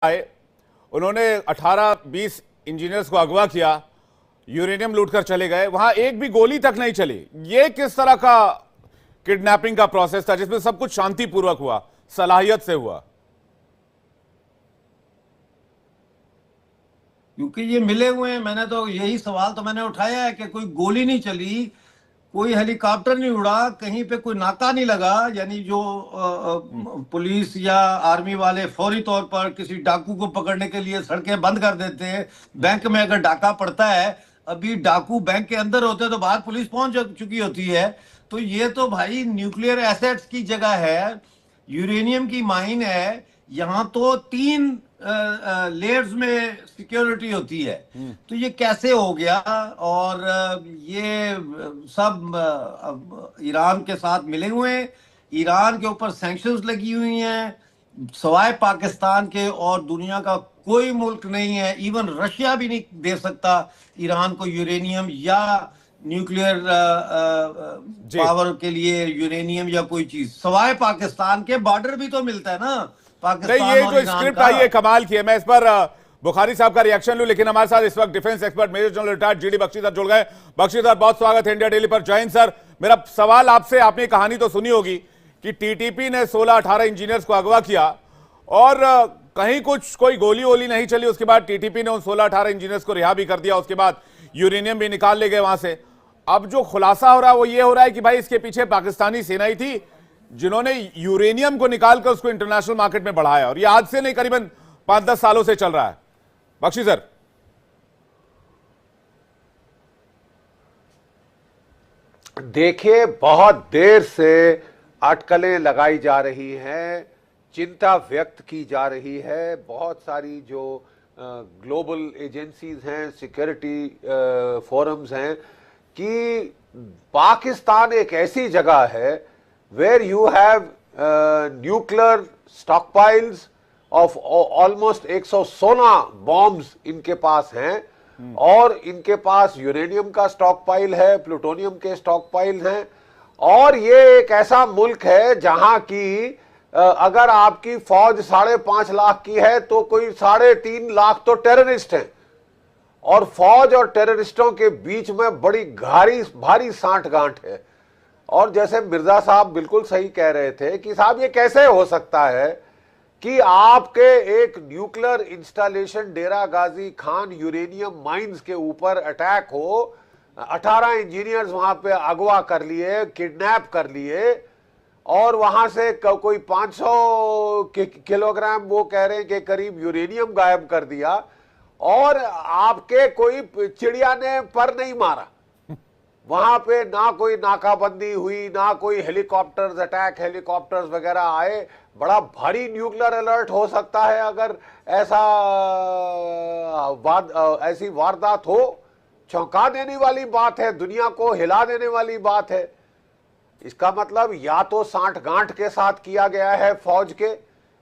आए, उन्होंने 18-20 इंजीनियर्स को अगवा किया, यूरेनियम लूटकर चले गए, वहां एक भी गोली तक नहीं चली। ये किस तरह का किडनैपिंग का प्रोसेस था जिसमें सब कुछ शांतिपूर्वक हुआ, सलाहियत से हुआ? क्योंकि ये मिले हुए हैं। मैंने तो यही सवाल तो मैंने उठाया है कि कोई गोली नहीं चली, कोई हेलीकॉप्टर नहीं उड़ा, कहीं पे कोई नाका नहीं लगा। यानी जो पुलिस या आर्मी वाले फौरी तौर पर किसी डाकू को पकड़ने के लिए सड़कें बंद कर देते हैं। बैंक में अगर डाका पड़ता है, अभी डाकू बैंक के अंदर होते तो बाहर पुलिस पहुंच चुकी होती है। तो ये तो भाई न्यूक्लियर एसेट्स की जगह है, यूरेनियम की माइन है। यहाँ तो 3 लेयर्स में सिक्योरिटी होती है। तो ये कैसे हो गया? और ये सब ईरान के साथ मिले हुए हैं, ईरान के ऊपर सैंक्शंस लगी हुई हैं, सवाए पाकिस्तान के और दुनिया का कोई मुल्क नहीं है, इवन रशिया भी नहीं दे सकता ईरान को यूरेनियम या न्यूक्लियर पावर के लिए यूरेनियम या कोई चीज। सवाए पाकिस्तान के बॉर्डर भी तो मिलता है ना पाकिस्तान नहीं, ये और जो ईरान स्क्रिप्ट का। आई है कमाल की है। मैं इस पर बुखारी साहब का रिएक्शन लूं, लेकिन हमारे साथ इस वक्त defence expert major general retired GD Bakshi sir जुड़ गए। बख्शी सर, बहुत स्वागत है इंडिया डेली पर। जय हिंद सर। मेरा सवाल आपसे, आपने कहानी तो सुनी होगी कि टीटीपी ने 16-18 इंजीनियर्स को अगवा किया और कहीं कुछ कोई गोली वोली नहीं चली। उसके बाद टीटीपी ने उन 16-18 इंजीनियर्स को रिहा भी कर दिया, उसके बाद यूरेनियम भी निकाल ले गए वहां से। अब जो खुलासा हो रहा है वो ये हो रहा है कि भाई इसके पीछे पाकिस्तानी सेना ही थी जिन्होंने यूरेनियम को निकालकर उसको इंटरनेशनल मार्केट में बढ़ाया, और ये आज से नहीं, करीबन 5-10 सालों से चल रहा है। बख्शी सर। देखिए, बहुत देर से अटकलें लगाई जा रही हैं, चिंता व्यक्त की जा रही है। बहुत सारी जो ग्लोबल एजेंसीज हैं, सिक्योरिटी फोरम्स हैं, कि पाकिस्तान एक ऐसी जगह है where you have nuclear stockpiles of almost 116 bombs इनके पास हैं, और इनके पास यूरेनियम का स्टॉक पाइल है, प्लूटोनियम के स्टॉक पाइल हैं। और ये एक ऐसा मुल्क है जहां की अगर आपकी फौज 5.5 लाख की है तो कोई 3.5 लाख तो टेररिस्ट हैं, और फौज और टेररिस्टों के बीच में बड़ी भारी सांठगांठ है। और जैसे मिर्जा साहब बिल्कुल सही कह रहे थे कि साहब ये कैसे हो सकता है कि आपके एक न्यूक्लियर इंस्टॉलेशन डेरा गाजी खान यूरेनियम माइंस के ऊपर अटैक हो, 18 इंजीनियर्स वहां पे अगवा कर लिए, किडनैप कर लिए, और वहां से कोई 500 किलोग्राम वो कह रहे हैं कि करीब यूरेनियम गायब कर दिया, और आपके कोई चिड़िया ने पर नहीं मारा। वहां पे ना कोई नाकाबंदी हुई, ना कोई हेलीकॉप्टर्स अटैक हेलीकॉप्टर्स वगैरह आए। बड़ा भारी न्यूक्लियर अलर्ट हो सकता है अगर ऐसी वारदात हो। चौंका देने वाली बात है, दुनिया को हिला देने वाली बात है। इसका मतलब या तो सांठगांठ के साथ किया गया है फौज के,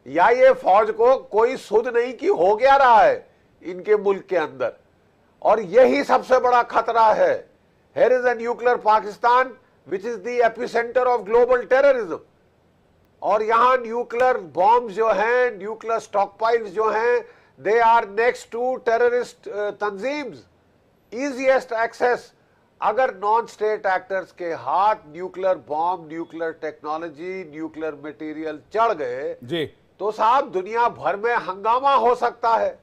या ये फौज को कोई सुध नहीं कि हो गया रहा है इनके मुल्क के अंदर। और यही सबसे बड़ा खतरा है। Here is a nuclear Pakistan which is the epicenter of global terrorism, और यहां न्यूक्लियर बॉम्ब्स जो हैं, न्यूक्लियर स्टॉकपाइल्स जो हैं, they are next to terrorist तंजीम्स, इजीएस्ट एक्सेस। अगर नॉन स्टेट एक्टर्स के हाथ nuclear bomb, nuclear technology, nuclear material चढ़ गए जी, तो साहब दुनिया भर में हंगामा हो सकता है।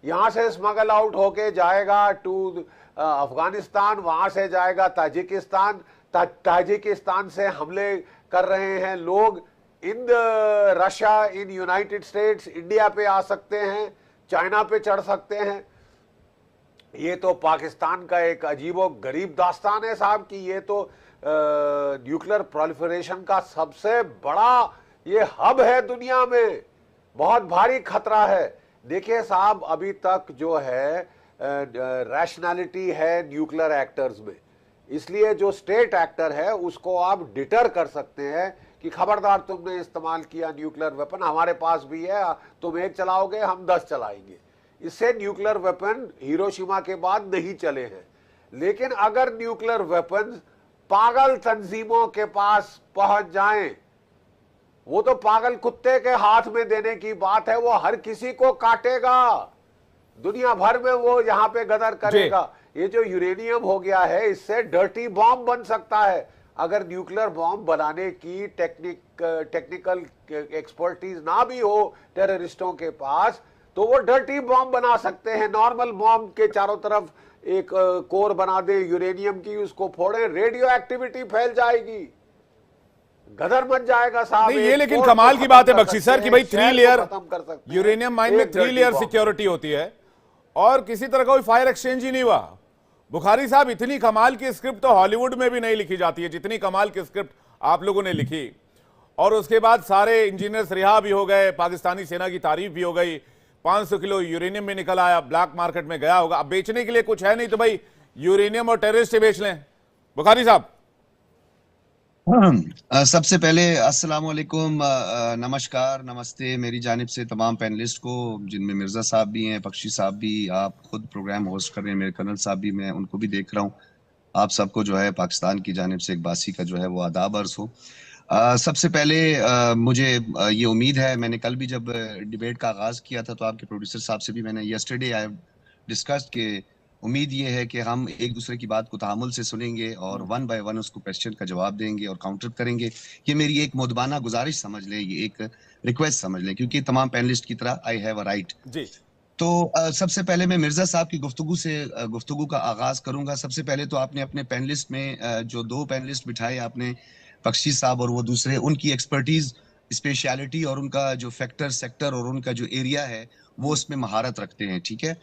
यहां से स्मगल आउट होके जाएगा टू अफगानिस्तान, वहां से जाएगा ताजिकिस्तान, ताजिकिस्तान से हमले कर रहे हैं लोग in Russia, in United states, India पे आ सकते हैं, चाइना पे चढ़ सकते हैं। ये तो पाकिस्तान का एक अजीबो गरीब दास्तान है साहब कि ये तो न्यूक्लियर प्रोलिफरेशन का सबसे बड़ा ये हब है दुनिया में। बहुत भारी खतरा है। देखिए साहब, अभी तक जो है रैशनैलिटी है न्यूक्लियर एक्टर्स में, इसलिए जो स्टेट एक्टर है उसको आप डिटर कर सकते हैं कि खबरदार तुमने इस्तेमाल किया न्यूक्लियर वेपन, हमारे पास भी है, तुम 1 चलाओगे हम 10 चलाएंगे। इससे न्यूक्लियर वेपन हिरोशिमा के बाद नहीं चले हैं। लेकिन अगर न्यूक्लियर वेपन पागल तंजीमों के पास पहुंच जाएं वो तो पागल कुत्ते के हाथ में देने की बात है, वो हर किसी को काटेगा, दुनिया भर में वो यहाँ पे गदर करेगा। ये जो यूरेनियम हो गया है, इससे डर्टी बॉम्ब बन सकता है। अगर न्यूक्लियर बॉम्ब बनाने की टेक्निकल एक्सपर्टीज ना भी हो टेररिस्टों के पास, तो वो डर्टी बॉम्ब बना सकते हैं। नॉर्मल बॉम्ब के चारों तरफ एक कोर बना दे यूरेनियम की, उसको फोड़े, रेडियो एक्टिविटी फैल जाएगी, गदर मच जाएगा साहब। नहीं, ये लेकिन कमाल की बात है बख्शी सर कि भाई 3 लेयर यूरेनियम माइन में 3 लेयर सिक्योरिटी होती है और किसी तरह का कोई फायर एक्सचेंज ही नहीं हुआ। बुखारी साहब, इतनी कमाल की स्क्रिप्ट तो हॉलीवुड में भी नहीं लिखी जाती है जितनी कमाल की स्क्रिप्ट आप लोगों ने लिखी। और उसके बाद सारे इंजीनियर्स रिहा भी हो गए, पाकिस्तानी सेना की तारीफ भी हो गई, 500 किलो यूरेनियम भी निकल आया, ब्लैक मार्केट में गया होगा। अब बेचने के लिए कुछ है नहीं तो भाई यूरेनियम और टेररिस्ट बेच लें। बुखारी साहब, सबसे पहले अस्सलाम वालेकुम, नमस्कार, नमस्ते मेरी जानिब से तमाम पैनलिस्ट को, जिनमें मिर्जा साहब भी हैं, बख्शी साहब भी, आप खुद प्रोग्राम होस्ट कर रहे हैं, मेरे कर्नल साहब भी, मैं उनको भी देख रहा हूँ। आप सबको जो है पाकिस्तान की जानिब से एक बासी का जो है वो आदाब अर्ज हो। सबसे पहले मुझे ये उम्मीद है, मैंने कल भी जब डिबेट का आगाज किया था तो आपके प्रोड्यूसर साहब से भी मैंने यस्टरडे आई डिस्कस्ड के उम्मीद ये है कि हम एक दूसरे की बात को तहामुल से सुनेंगे और 1 बाय 1 उसको क्वेश्चन का जवाब देंगे और काउंटर करेंगे। ये मेरी एक मुदबाना गुजारिश समझ लें, ये एक रिक्वेस्ट समझ लें, क्योंकि तमाम पैनलिस्ट की तरह आई हैव अ राइट जी। तो सबसे पहले मैं मिर्जा साहब की गुफ्तगू का आगाज करूंगा। सबसे पहले तो आपने अपने पैनलिस्ट में जो 2 पैनलिस्ट बिठाए आपने, बख्शी साहब और वो दूसरे, उनकी एक्सपर्टीज, स्पेशलिटी और उनका जो फैक्टर सेक्टर और उनका जो एरिया है वो उसमें महारत रखते हैं, ठीक है।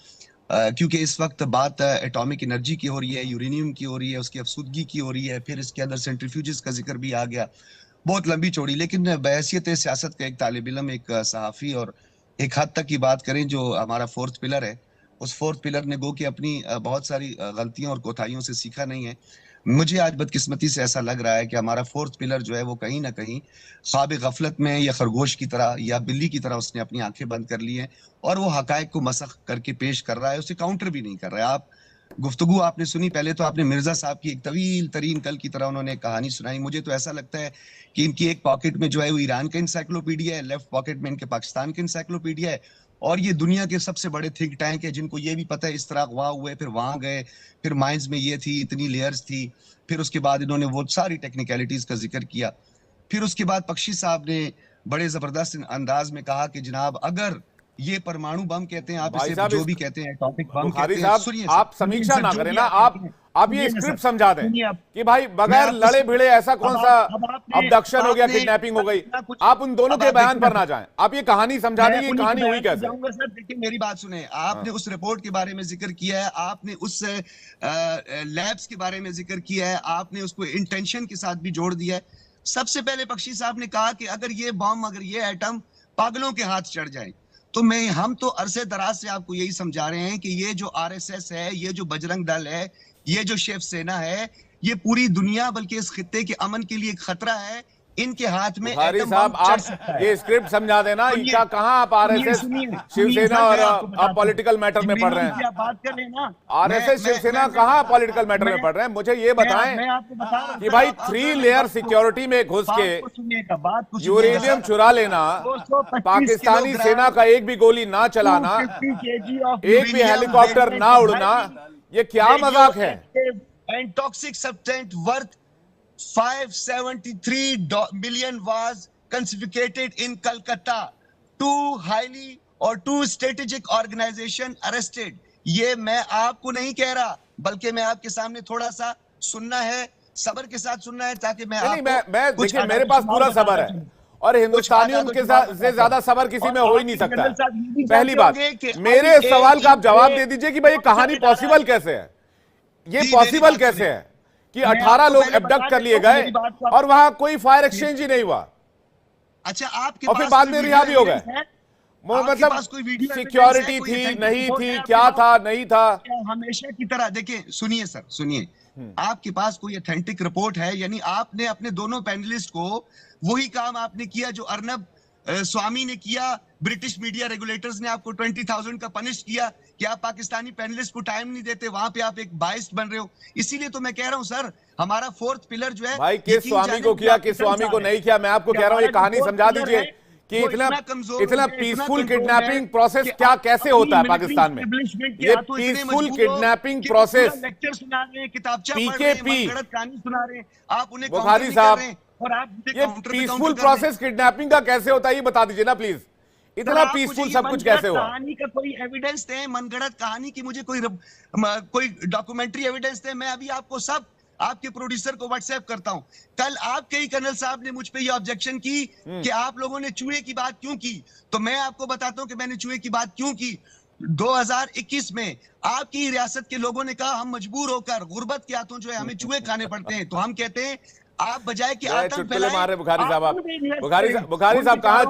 क्योंकि इस वक्त बात एटॉमिक एनर्जी की हो रही है, यूरेनियम की हो रही है, उसकी अफसुदगी की हो रही है, फिर इसके अंदर सेंट्रीफ्यूजेस का जिक्र भी आ गया, बहुत लंबी चौड़ी। लेकिन बहैसियत सियासत का एक तालिब इल्म, एक सहाफ़ी, और एक हद तक की बात करें जो हमारा 4th पिलर है, उस 4th पिलर ने गो कि अपनी बहुत सारी गलतियों और कोताहियों से सीखा नहीं है। मुझे आज बदकिस्मती से ऐसा लग रहा है कि हमारा 4th पिलर जो है वो कहीं ना कहीं ख्वाब गफलत में या खरगोश की तरह या बिल्ली की तरह उसने अपनी आंखें बंद कर ली हैं और वो हकायक को मसख करके पेश कर रहा है, उसे काउंटर भी नहीं कर रहा है। आप गुफ्तगू आपने सुनी, पहले तो आपने मिर्जा साहब की एक तवील तरीन कल की तरह उन्होंने कहानी सुनाई। मुझे तो ऐसा लगता है कि इनकी एक पॉकेट में जो है वो ईरान का इंसाइक्लोपीडिया है, लेफ्ट पॉकेट में इनके पाकिस्तान का इंसाइक्लोपीडिया है, और ये दुनिया के सबसे बड़े थिंक टैंक है जिनको ये भी पता है इस तरह अगवा हुए, फिर वहां गए, फिर माइंस में ये थी, इतनी लेयर्स थी, फिर उसके बाद इन्होंने वो सारी टेक्निकलिटीज का जिक्र किया। फिर उसके बाद बख्शी साहब ने बड़े जबरदस्त अंदाज में कहा कि जनाब अगर ये परमाणु बम कहते हैं, आप इसे जो भी कहते हैं, एटॉमिक बम कहते हैं, सुनिए आप समीक्षा ना करें ना, आप ये स्क्रिप्ट समझा दें कि भाई बगैर लड़े भिड़े ऐसा कौन सा अबडक्शन हो गया, किडनैपिंग हो गई, आप उन दोनों के बयान पर ना जाएं, आप ये कहानी समझा दें, ये कहानी हुई कैसे। सर देखिए मेरी बात सुने, आपने उस रिपोर्ट के बारे में जिक्र किया है, आपने उस लैब्स के बारे में जिक्र किया है, आपने उसको इंटेंशन के साथ भी जोड़ दिया है। सबसे पहले बख्शी साहब ने कहा कि अगर ये बम, अगर ये एटम पागलों के हाथ चढ़ जाए, तो हम तो अरसे दराज से आपको यही समझा रहे हैं कि ये जो आरएसएस है, ये जो बजरंग दल है, ये जो शिव सेना है, ये पूरी दुनिया बल्कि इस खित्ते के अमन के लिए एक खतरा है। इनके हाथ में एटम बम चढ़ सकता है। ये स्क्रिप्ट समझा देना, इनका कहां आप आरएसएस शिवसेना और आप पॉलिटिकल मैटर में पढ़ रहे हैं। बात कर रहे हैं ना, आरएसएस शिवसेना कहां पॉलिटिकल मैटर में पढ़ रहे हैं, मुझे ये बताएं कि भाई 3 लेयर सिक्योरिटी में घुस के यूरेनियम चुरा लेना, पाकिस्तानी सेना का एक भी गोली ना चलाना, एक भी हेलीकॉप्टर ना उड़ना, ये क्या मजाक है। And toxic substance worth 573 million was confiscated in Calcutta. 2 highly or 2 strategic organization arrested. ये मैं आपको नहीं कह रहा, बल्कि मैं आपके सामने थोड़ा सा सुनना है, सबर के साथ सुनना है, ताकि मैं देखिए मेरे पास पूरा सबर है और हिंदुस्तानियों के साथ से ज्यादा सबर किसी में हो ही नहीं सकता। पहली बात, मेरे सवाल का आप जवाब दे दीजिए कि भाई कहानी पॉसिबल कैसे है, ये पॉसिबल कैसे है कि 18 लोग एब्डक्ट कर लिए गए और वहां कोई फायर एक्सचेंज ही नहीं हुआ। अच्छा, आपके और फिर बाद में रिहा भी हो गए, मतलब सिक्योरिटी थी नहीं थी, क्या था नहीं था, हमेशा की तरह। देखिए सुनिए सर, सुनिए, आपके पास कोई ऑथेंटिक रिपोर्ट है? यानी आपने अपने दोनों पैनलिस्ट को वही काम आपने किया जो अर्नब स्वामी ने किया, ब्रिटिश मीडिया रेगुलेटर्स ने आपको 20,000 का पनिश किया कि आप पाकिस्तानी पैनलिस्ट को टाइम नहीं देते, वहां पे आप एक बाइस्ड बन रहे हो। इसीलिए तो मैं कह रहा हूं सर, हमारा फोर्थ पिलर जो है भाई किस स्वामी को किया, किस स्वामी को नहीं किया, मैं आपको कह रहा हूं ये कहानी समझा दीजिए कि इतना पीसफुल किडनैपिंग प्रोसेस क्या कैसे होता है पाकिस्तान में। ये पीसफुल किडनैपिंग प्रोसेस लेक्चर सुना रहे हैं, किताबचा पीकेपी कहानी सुना रहे हैं, आप उन्हें बुखारी साहब, ये पीसफुल प्रोसेस किडनैपिंग का कैसे होता है ये बता दीजिए ना प्लीज। इतना पीसफुल सब कुछ कैसे हुआ? कहानी का कोई एविडेंस दे, मनगढ़ंत कहानी की मुझे कोई डॉक्यूमेंट्री एविडेंस दे, मैं अभी आपको सब आपके प्रोड्यूसर को व्हाट्सएप करता हूं। कल आपके ही कर्नल साहब ने मुझ पे ये ऑब्जेक्शन की कि आप लोगों ने चूहे की बात क्यों की, तो मैं आपको बताता हूं कि मैंने चूहे की बात क्यों की। 2021 में आपकी रियासत के लोगों ने कहा हम मजबूर होकर गुर्बत के हाथों जो है हमें चूहे खाने पड़ते हैं, तो हम कहते हैं आप बजाय कि आतंक फैलाएं, मारे बुखारी साहब, आप बुखारी साहब कहाँ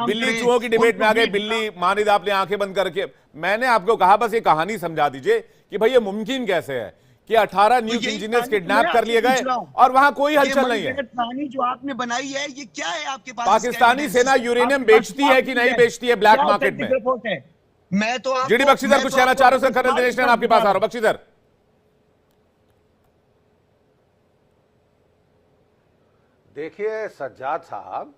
बिल्ली चूहों की डिबेट में आ गए, बिल्ली मानिद आपने आंखें बंद करके। मैंने आपको कहा बस ये कहानी समझा दीजिए कि भाई ये मुमकिन कैसे है कि 18 न्यूज इंजीनियर्स किडनैप कर लिए गए और वहां कोई हलचल नहीं है। कहानी जो आपने बनाई है ये क्या है आपके पास? पाकिस्तानी सेना यूरेनियम बेचती है कि नहीं बेचती है ब्लैक मार्केट में? मैं तो जीडी बख्शीधर कुछ कहना चाह रहे हो? कर्नल दिनेश आपके पास आ रहा हूं। बख्शीधर, देखिए सज्जाद साहब,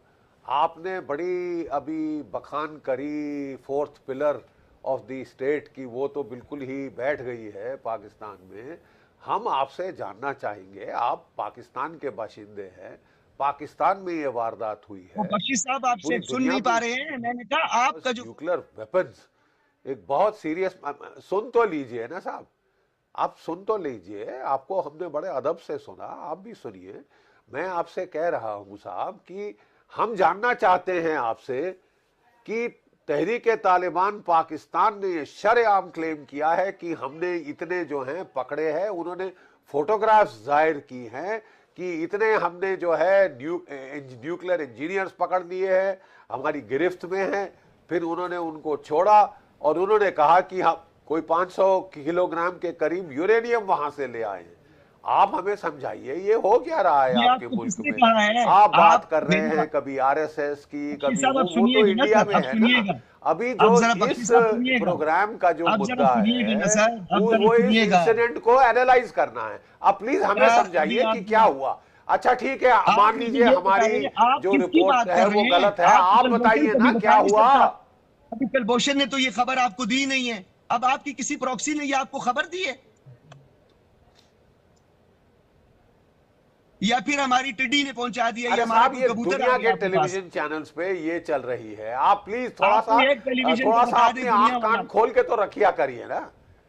आपने बड़ी अभी बखान करी fourth pillar of the state की, वो तो बिल्कुल ही बैठ गई है पाकिस्तान में। हम आपसे जानना चाहेंगे, आप पाकिस्तान के बाशिंदे हैं, पाकिस्तान में ये वारदात हुई है, बख्शी साहब आपसे सुन नहीं पा रहे हैं, मैंने कहा आपका जो न्यूक्लियर वेपन्स एक बहुत सीरियस, सुन तो लीजिए ना साहब, आप सुन तो लीजिए, आपको हमने बड़े अदब से सुना, आप भी सुनिए। मैं आपसे कह रहा हूं साहब कि हम जानना चाहते हैं आपसे कि तहरीक-ए-तालिबान पाकिस्तान ने ये शरेआम क्लेम किया है कि हमने इतने जो हैं पकड़े हैं, उन्होंने फोटोग्राफ्स जाहिर की हैं कि इतने हमने जो है न्यूक्लियर इंजीनियर्स पकड़ लिए हैं, हमारी गिरफ्त में हैं। फिर उन्होंने उनको छोड़ा और उन्होंने कहा कि हम कोई 500 किलोग्राम के करीब यूरेनियम वहां से ले आए हैं। आप हमें समझाइए ये हो क्या रहा है आपके मुल्क में? आप बात कर रहे हैं कभी आरएसएस की, कभी वो तो इंडिया में है ना। अभी जो इस प्रोग्राम का जो मुद्दा है वो इस इंसिडेंट को एनालाइज करना है। आप प्लीज हमें समझाइए कि क्या हुआ। अच्छा ठीक है, मान लीजिए हमारी जो रिपोर्ट है वो गलत है, आप बताइए ना क्या हुआ। अभी कुलभूषण ने तो ये खबर आपको दी नहीं है, अब आपकी किसी प्रॉक्सी ने ये आपको खबर दी है या फिर हमारी टिड्डी ने पहुंचा दिया? अरे साहब ये दुनिया के टेलीविजन चैनल्स पे ये चल रही है, आप प्लीज थोड़ा सा अपनी आंख कान खोल के तो रखिया करिए ना।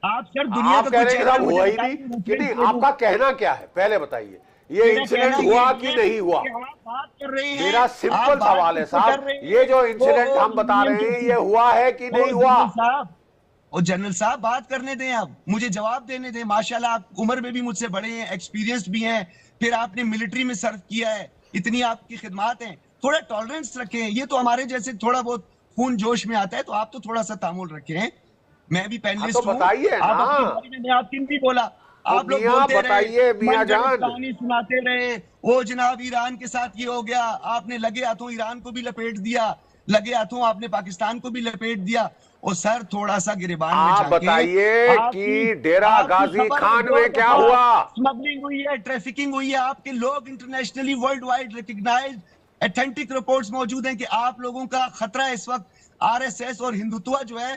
आप सर दुनिया आप कह रहे हैं हुआ ही नहीं कि नहीं, आपका कहना क्या है पहले बताइए, ये इंसिडेंट हुआ कि नहीं हुआ? बात कर रहे हैं, मेरा सिंपल सवाल है साहब, ये जो इंसिडेंट हम बता रहे हैं ये हुआ है कि नहीं हुआ? और जनरल साहब बात करने दें, आप मुझे जवाब देने दें। माशाल्लाह आप उम्र में भी मुझसे बड़े हैं, एक्सपीरियंस्ड भी हैं, फिर आपने मिलिट्री में सर्व किया है, इतनी आपकी खिदमत हैं, थोड़ा टॉलरेंस रखें। ये तो हमारे जैसे थोड़ा बहुत खून जोश में आता है, तो आप तो थोड़ा सा तामुल रखें। मैं भी पैनलिस्ट हूं, बताइए ना, आप किन भी बोला, आप लोग बताइए मियां जान, कहानी सुनाते रहे, वो जनाब ईरान के साथ ये हो गया, आपने लगे हाथों ईरान को भी लपेट दिया, लगे हाथों आपने पाकिस्तान को भी लपेट दिया। और सर थोड़ा सा गिरबान में आप बताइए कि डेरा गाजी खान में क्या हुआ? स्मगलिंग हुई है, ट्रैफिकिंग हुई है, आपके लोग internationally world wide recognised authentic reports मौजूद हैं कि आप लोगों का खतरा इस वक्त आरएसएस और हिंदुत्व जो है